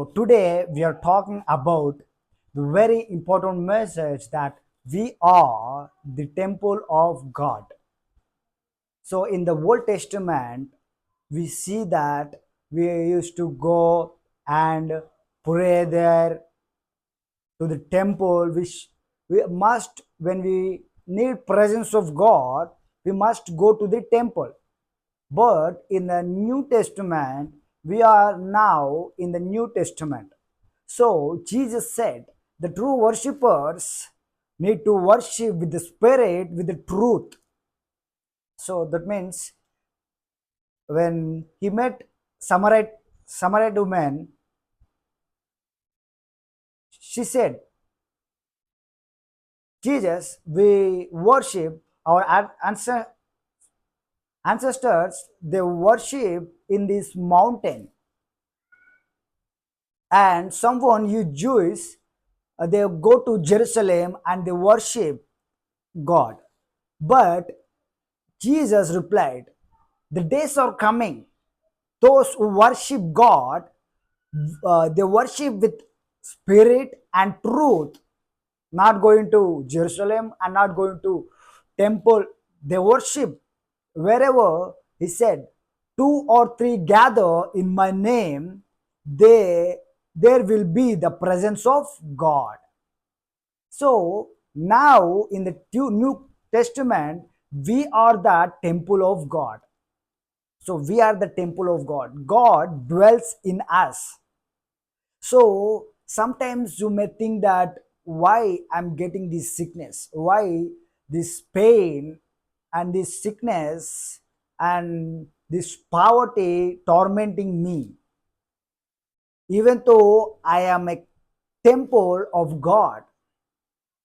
Today we are talking about the very important message that we are the temple of God. So in the Old Testament, we see that we used to go and pray there to the temple, which we must, when we need presence of God, we must go to the temple. But in the New Testament, we are now in the New Testament. So Jesus said the true worshippers need to worship with the spirit, with the truth. So that means when he met Samaritan woman, she said, Jesus, we worship our ancestors, they worship in this mountain. And someone, you Jews, they go to Jerusalem and they worship God. But Jesus replied, the days are coming. Those who worship God, they worship with spirit and truth, not going to Jerusalem and not going to temple. They worship wherever he said, two or three gather in my name, they there will be the presence of God. So now in the New Testament, we are the temple of God. So we are the temple of God. God dwells in us. So sometimes you may think that why I'm getting this sickness, why this pain and this sickness and this poverty tormenting me, even though I am a temple of God.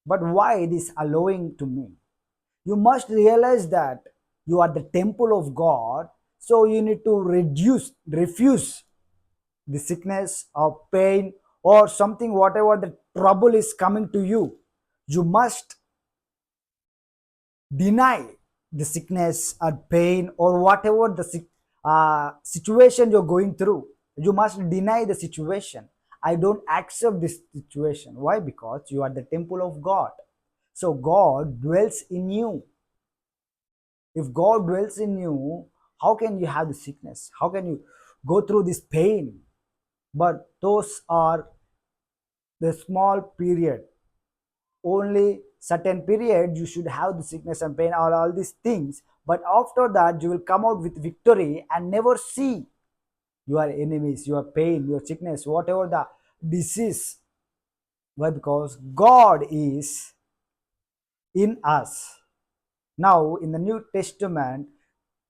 But why this allowing to me? You must realize that you are the temple of God, so you need to refuse the sickness or pain or something, whatever the trouble is coming to you. You must deny the sickness or pain or whatever the situation you're going through. You must deny the situation. I don't accept this situation. Why? Because you are the temple of God. So God dwells in you. If God dwells in you, how can you have the sickness? How can you go through this pain? But those are the small period. Only certain period you should have the sickness and pain, all these things. But after that, you will come out with victory and never see your enemies, your pain, your sickness, whatever the disease. Why? Because God is in us. Now, in the New Testament,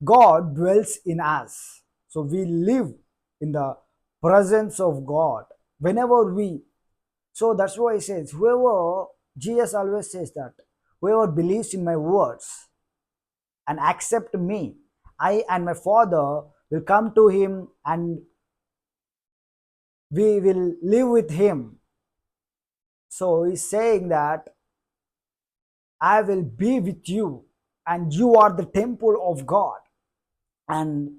God dwells in us. So we live in the presence of God whenever we. So that's why he says, whoever, Jesus always says that, whoever believes in my words and accept me, I and my Father will come to him and we will live with him. So he's saying that I will be with you and you are the temple of God. And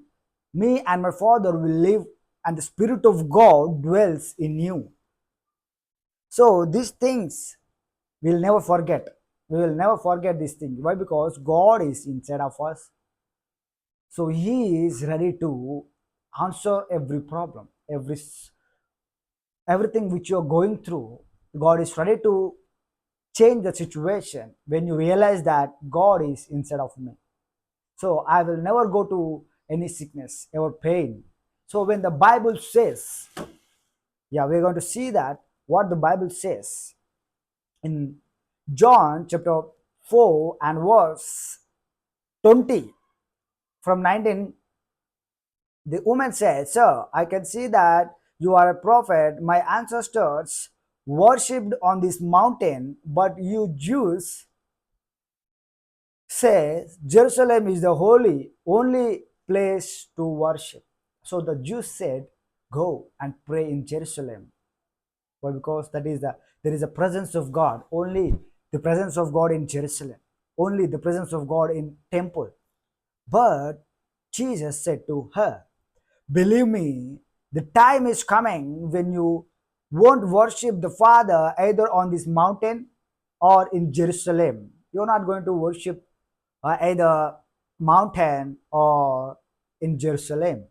me and my Father will live and the Spirit of God dwells in you. So these things we'll never forget. We will never forget these things. Why? Because God is inside of us. So He is ready to answer every problem, everything which you're going through. God is ready to change the situation when you realize that God is inside of me. So I will never go to any sickness or pain. So when the Bible says, yeah, we're going to see that what the Bible says in John chapter 4 and verse 20 from 19. The woman said, sir, I can see that you are a prophet. My ancestors worshipped on this mountain, but you Jews say Jerusalem is the only place to worship. So the Jews said, go and pray in Jerusalem. Well, because there is a presence of God, only the presence of God in Jerusalem, only the presence of God in temple. But Jesus said to her, believe me, The time is coming when you won't worship the Father either on this mountain or in Jerusalem. You're not going to worship either mountain or in Jerusalem.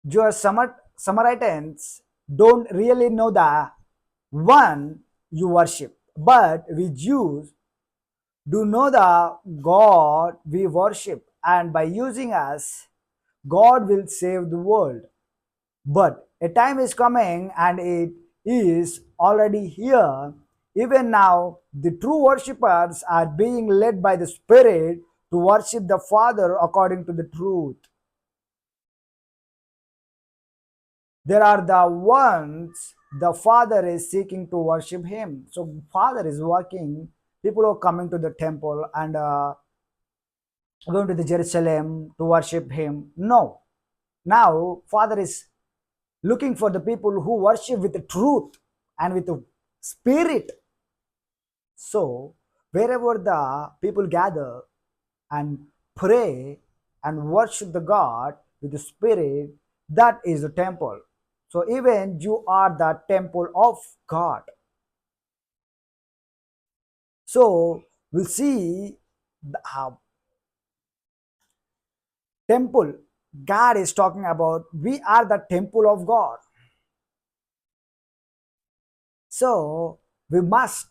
Your Samaritans don't really know the one you worship, but we Jews do know the God we worship, and by using us, God will save the world. But a time is coming, and it is already here. Even now, the true worshippers are being led by the Spirit to worship the Father according to the truth. There are the ones the Father is seeking to worship Him. So, Father is working. People are coming to the temple and going to the Jerusalem to worship Him. No. Now, Father is looking for the people who worship with the truth and with the spirit. So, wherever the people gather and pray and worship the God with the spirit, that is the temple. So, even you are the temple of God. So, we'll see the temple. God is talking about we are the temple of God. So, we must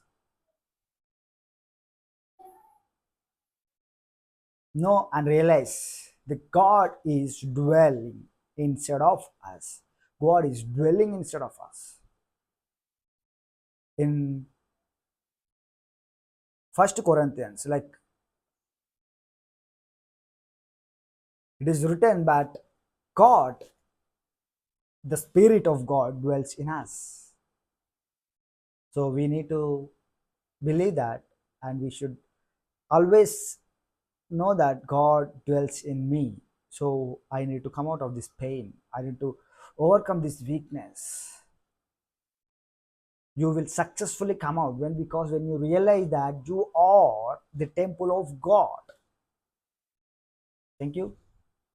know and realize that God is dwelling inside of us. God is dwelling inside of us. In First Corinthians, like it is written that God, the Spirit of God, dwells in us. So we need to believe that, and we should always know that God dwells in me. So I need to come out of this pain. I need to overcome this weakness. You will successfully come out when you realize that you are the temple of God. Thank you.